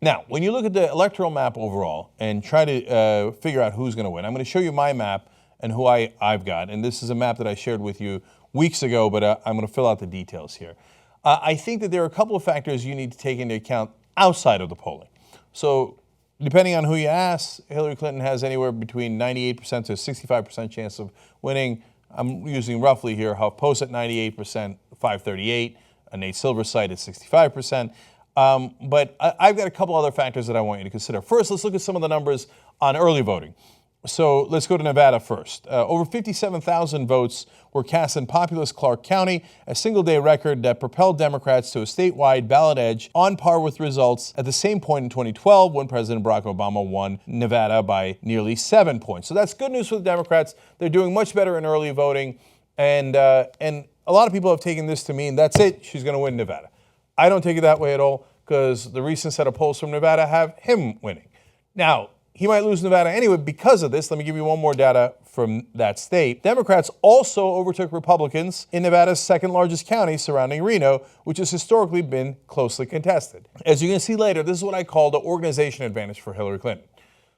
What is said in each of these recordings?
Now, when you look at the electoral map overall and try to figure out who's going to win, I'm going to show you my map and who I've got. And this is a map that I shared with you weeks ago, but I'm going to fill out the details here. I think that there are a couple of factors you need to take into account outside of the polling. So depending on who you ask, Hillary Clinton has anywhere between 98% to 65% chance of winning. I'm using roughly here HuffPost at 98%, 538, Nate Silver's site at 65%. But I've got a couple other factors that I want you to consider. First, let's look at some of the numbers on early voting. So let's go to Nevada first. Over 57,000 votes were cast in populous Clark County, a single-day record that propelled Democrats to a statewide ballot edge on par with results at the same point in 2012 when President Barack Obama won Nevada by nearly 7 points. So that's good news for the Democrats. They're doing much better in early voting, and a lot of people have taken this to mean that's it, she's going to win Nevada. I don't take it that way at all because the recent set of polls from Nevada have him winning. Now, he might lose Nevada anyway because of this. Let me give you one more data from that state. Democrats also overtook Republicans in Nevada's second largest county surrounding Reno, which has historically been closely contested. As you can see later, this is what I call the organization advantage for Hillary Clinton.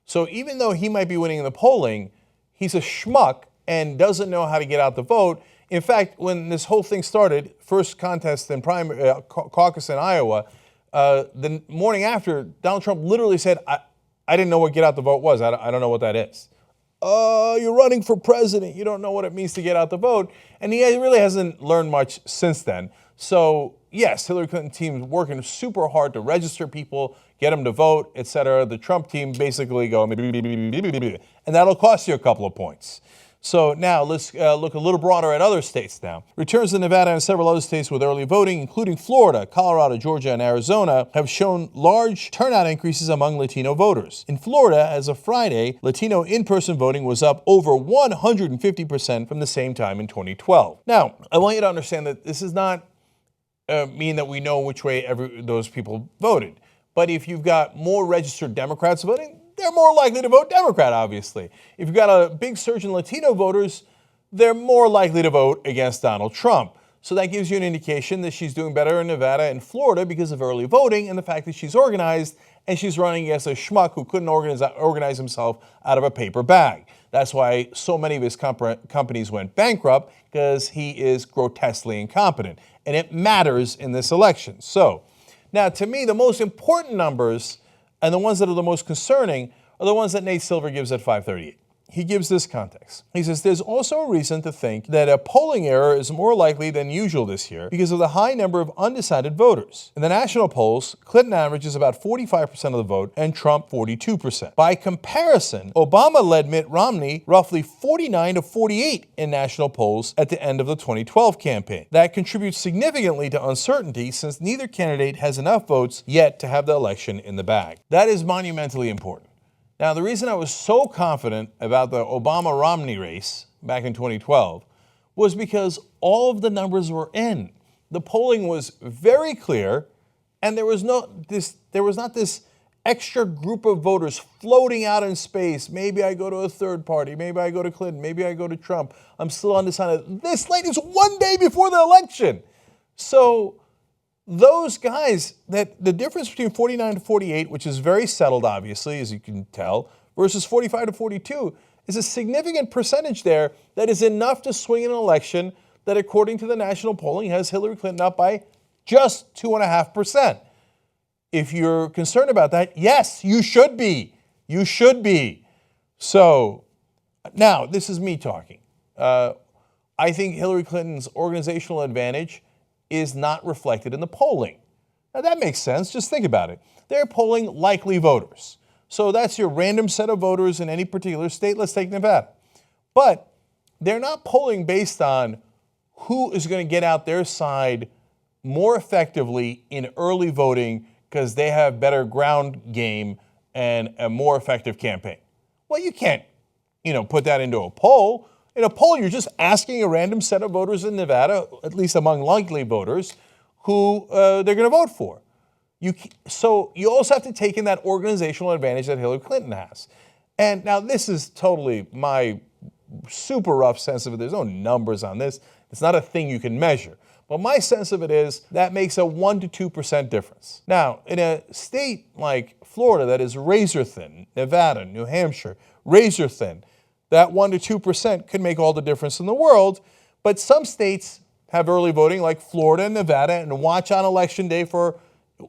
So even though he might be winning in the polling, he's a schmuck and doesn't know how to get out the vote. In fact, when this whole thing started, first contest and caucus in Iowa, the morning after, Donald Trump literally said, I didn't know what get out the vote was. I don't know what that is. You're running for president. You don't know what it means to get out the vote. And he really hasn't learned much since then. So yes, Hillary Clinton team's working super hard to register people, get them to vote, et cetera. The Trump team basically go, and that'll cost you a couple of points. So now let's look a little broader at other states now. Returns to Nevada and several other states with early voting, including Florida, Colorado, Georgia, and Arizona, have shown large turnout increases among Latino voters. In Florida, as of Friday, Latino in-person voting was up over 150% from the same time in 2012. Now, I want you to understand that this does not mean that we know which way those people voted. But if you've got more registered Democrats voting, they're more likely to vote Democrat, obviously. If you've got a big surge in Latino voters, they're more likely to vote against Donald Trump. So that gives you an indication that she's doing better in Nevada and Florida because of early voting and the fact that she's organized and she's running against a schmuck who couldn't organize himself out of a paper bag. That's why so many of his companies went bankrupt, because he is grotesquely incompetent. And it matters in this election. So now, to me, the most important numbers and the ones that are the most concerning are the ones that Nate Silver gives at 538. He gives this context. He says, there's also a reason to think that a polling error is more likely than usual this year because of the high number of undecided voters. In the national polls, Clinton averages about 45% of the vote and Trump 42%. By comparison, Obama led Mitt Romney roughly 49 to 48 in national polls at the end of the 2012 campaign. That contributes significantly to uncertainty since neither candidate has enough votes yet to have the election in the bag. That is monumentally important. Now, the reason I was so confident about the Obama-Romney race back in 2012 was because all of the numbers were in. The polling was very clear, and there was not this extra group of voters floating out in space. Maybe I go to a third party. Maybe I go to Clinton. Maybe I go to Trump. I'm still undecided. This late is one day before the election. So those guys, that the difference between 49 to 48, which is very settled, obviously, as you can tell, versus 45 to 42, is a significant percentage there that is enough to swing an election that, according to the national polling, has Hillary Clinton up by just 2.5%. If you're concerned about that, yes, you should be. You should be. So now, this is me talking. I think Hillary Clinton's organizational advantage is not reflected in the polling. Now that makes sense, just think about it. They're polling likely voters. So that's your random set of voters in any particular state. Let's take Nevada. But they're not polling based on who is going to get out their side more effectively in early voting because they have better ground game and a more effective campaign. Well, you can't, put that into a poll. In a poll, you're just asking a random set of voters in Nevada, at least among likely voters, who they're going to vote for. So you also have to take in that organizational advantage that Hillary Clinton has. And now this is totally my super rough sense of it. There's no numbers on this. It's not a thing you can measure. But my sense of it is that makes a 1 to 2% difference. Now, in a state like Florida that is razor thin, Nevada, New Hampshire, razor thin, that 1 to 2% could make all the difference in the world. But some states have early voting like Florida and Nevada, and watch on election day for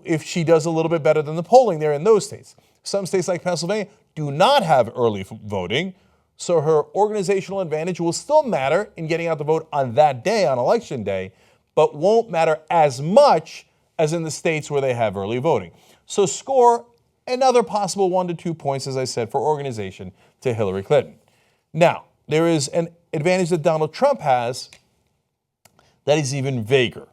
if she does a little bit better than the polling there in those states. Some states like Pennsylvania do not have early voting, so her organizational advantage will still matter in getting out the vote on that day, on election day, but won't matter as much as in the states where they have early voting. So score another possible 1 to 2 points, as I said, for organization to Hillary Clinton. Now, there is an advantage that Donald Trump has that is even vaguer,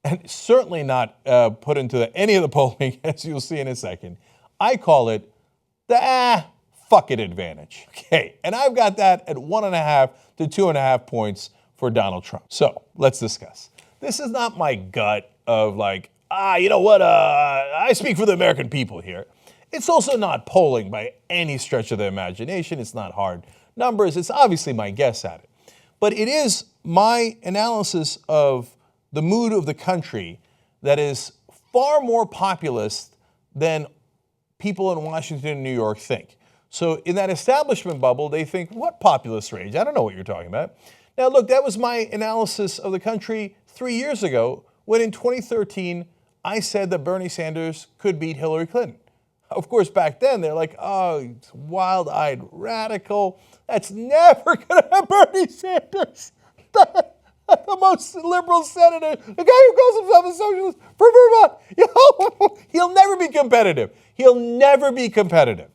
and certainly not put into any of the polling, as you'll see in a second. I call it the fuck it advantage. Okay, and I've got that at 1.5 to 2.5 points for Donald Trump. So let's discuss. This is not my gut of like, you know what, I speak for the American people here. It's also not polling by any stretch of the imagination. It's not hard numbers. It's obviously my guess at it. But it is my analysis of the mood of the country that is far more populist than people in Washington and New York think. So in that establishment bubble, they think, what populist rage? I don't know what you're talking about. Now, look, that was my analysis of the country 3 years ago when in 2013, I said that Bernie Sanders could beat Hillary Clinton. Of course, back then, they're like, oh, it's wild-eyed radical. That's never going to have Bernie Sanders, the most liberal senator, the guy who calls himself a socialist from Vermont. He'll never be competitive. He'll never be competitive.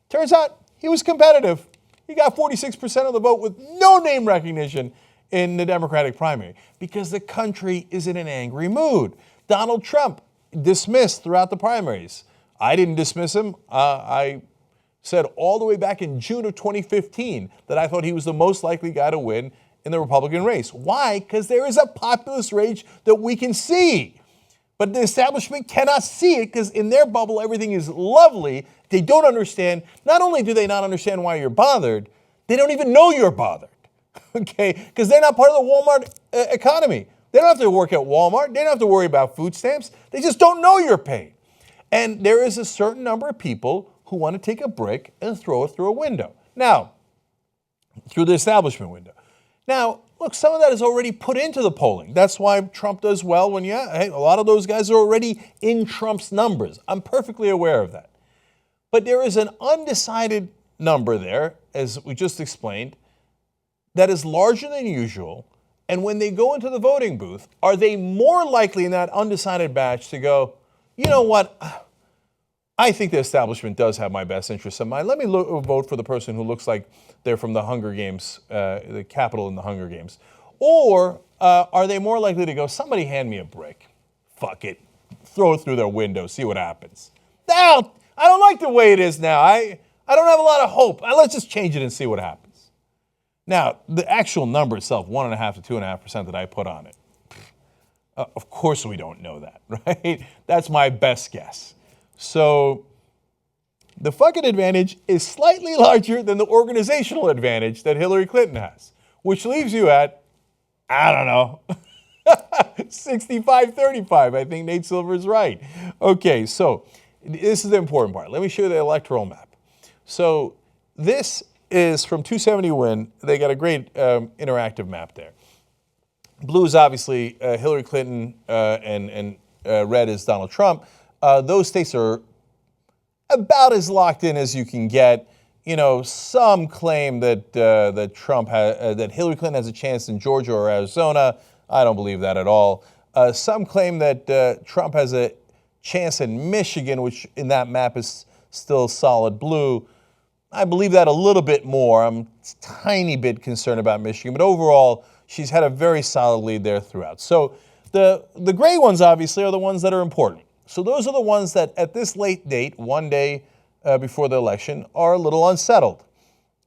Turns out he was competitive. He got 46% of the vote with no name recognition in the Democratic primary because the country is in an angry mood. Donald Trump dismissed throughout the primaries. I didn't dismiss him. I said all the way back in June of 2015 that I thought he was the most likely guy to win in the Republican race. Why? Because there is a populist rage that we can see. But the establishment cannot see it because in their bubble, everything is lovely. They don't understand. Not only do they not understand why you're bothered, they don't even know you're bothered, okay? Because they're not part of the Walmart economy. They don't have to work at Walmart. They don't have to worry about food stamps. They just don't know you're paying. And there is a certain number of people who want to take a brick and throw it through a window. Now, through the establishment window. Now, look, some of that is already put into the polling. That's why Trump does well when, hey, a lot of those guys are already in Trump's numbers. I'm perfectly aware of that. But there is an undecided number there, as we just explained, that is larger than usual. And when they go into the voting booth, are they more likely in that undecided batch to go, you know what, I think the establishment does have my best interests in mind. Let me vote for the person who looks like they're from the Hunger Games, the Capitol in the Hunger Games. Or are they more likely to go, somebody hand me a brick. Fuck it. Throw it through their window, see what happens. Now, I don't like the way it is now. I don't have a lot of hope. Let's just change it and see what happens. Now, the actual number itself, 1.5 to 2.5% that I put on it. Of course we don't know that, right? That's my best guess. So the fucking advantage is slightly larger than the organizational advantage that Hillary Clinton has, which leaves you at, I don't know, 65-35. I think Nate Silver's right. Okay, so this is the important part. Let me show you the electoral map. So this is from 270 Win. They got a great interactive map there. Blue is obviously Hillary Clinton and red is Donald Trump. Those states are about as locked in as you can get. You know, some claim that that Hillary Clinton has a chance in Georgia or Arizona. I don't believe that at all. Some claim that Trump has a chance in Michigan, which in that map is still solid blue. I believe that a little bit more. I'm a tiny bit concerned about Michigan, but overall, she's had a very solid lead there throughout. So the gray ones, obviously, are the ones that are important. So those are the ones that at this late date, one day before the election, are a little unsettled.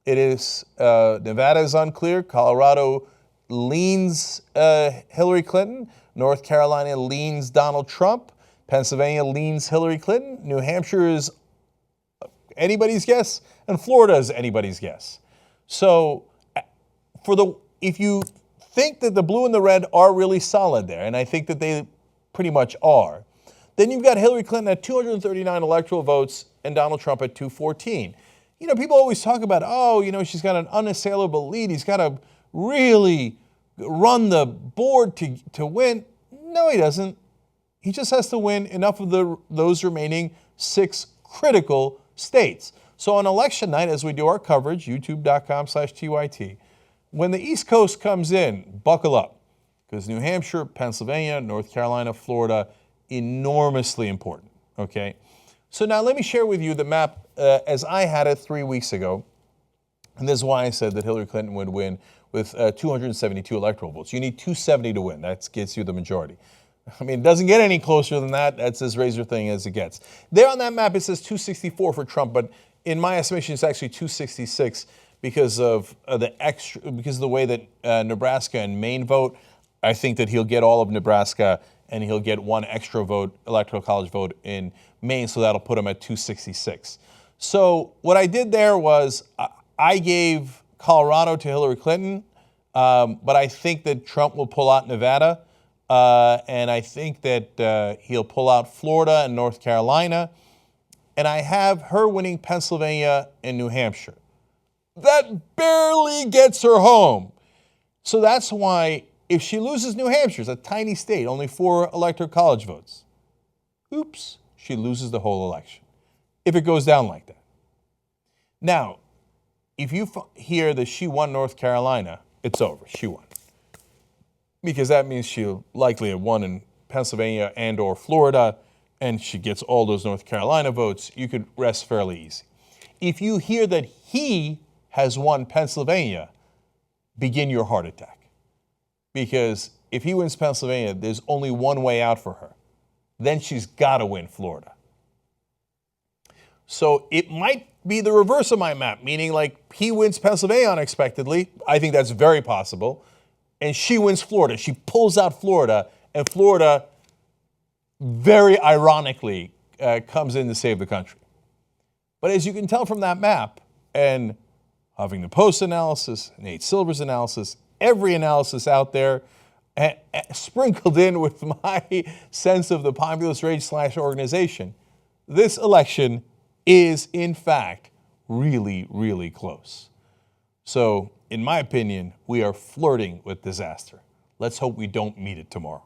It is, Nevada is unclear. Colorado leans Hillary Clinton. North Carolina leans Donald Trump. Pennsylvania leans Hillary Clinton. New Hampshire is anybody's guess. And Florida is anybody's guess. So if you think that the blue and the red are really solid there, and I think that they pretty much are. Then you've got Hillary Clinton at 239 electoral votes and Donald Trump at 214. You know, people always talk about, oh, you know, she's got an unassailable lead. He's got to really run the board to win. No, he doesn't. He just has to win enough of those remaining 6 critical states. So on election night, as we do our coverage, youtube.com/TYT, when the East Coast comes in, buckle up, because New Hampshire, Pennsylvania, North Carolina, Florida, enormously important, okay? So now let me share with you the map as I had it 3 weeks ago, and this is why I said that Hillary Clinton would win with 272 electoral votes. You need 270 to win. That gets you the majority. I mean, it doesn't get any closer than that. That's as razor thin as it gets. There on that map, it says 264 for Trump, but in my estimation, it's actually 266 because of the way that Nebraska and Maine vote. I think that he'll get all of Nebraska and he'll get 1 extra vote, electoral college vote in Maine, so that'll put him at 266. So what I did there was I gave Colorado to Hillary Clinton, but I think that Trump will pull out Nevada, and I think that he'll pull out Florida and North Carolina, and I have her winning Pennsylvania and New Hampshire. That barely gets her home. So that's why if she loses New Hampshire, it's a tiny state, only 4 electoral college votes. Oops, she loses the whole election, if it goes down like that. Now, if you hear that she won North Carolina, it's over, she won. Because that means she'll likely have won in Pennsylvania and or Florida, and she gets all those North Carolina votes, you could rest fairly easy. If you hear that he has won Pennsylvania, begin your heart attack. Because if he wins Pennsylvania, there's only one way out for her. Then she's got to win Florida. So it might be the reverse of my map, meaning like he wins Pennsylvania unexpectedly. I think that's very possible. And she wins Florida. She pulls out Florida, and Florida, very ironically, comes in to save the country. But as you can tell from that map, and Huffington Post analysis, Nate Silver's analysis, every analysis out there, sprinkled in with my sense of the populist rage / organization, this election is, in fact, really, really close. So, in my opinion, we are flirting with disaster. Let's hope we don't meet it tomorrow.